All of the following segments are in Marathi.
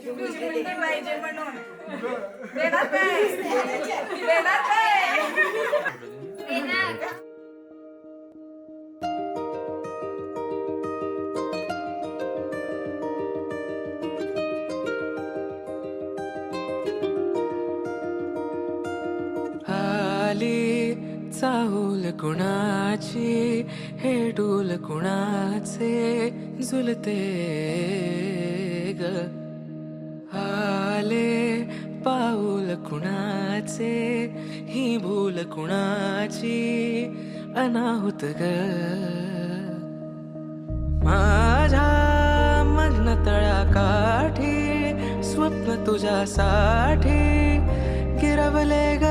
तुझी मुलगी पाहिजे म्हणून देणार काय? देणार काय? देणार. आली चाहूल कुणाची हे डूल कुणाचे झुलते ग आले पाऊल कुणाचे ही भूल कुणाची अनाहुत ग माझ्या मग्न तळाकाठी स्वप्न तुझ्यासाठी गिरवले ग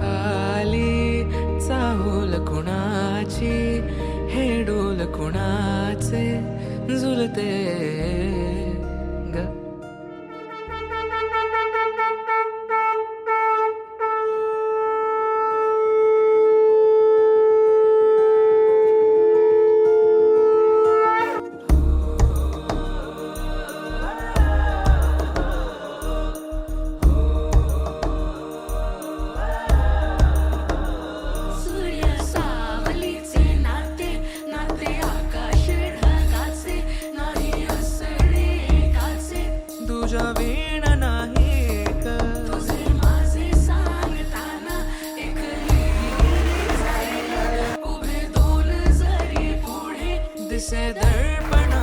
आली चाहूल कुणाची हे डोल कुणाचे झुलते ग तुझ्या वीण नाही का तुझे माझे सांगताना एक उभे दोन जरी पुढे दिसे दर्पणा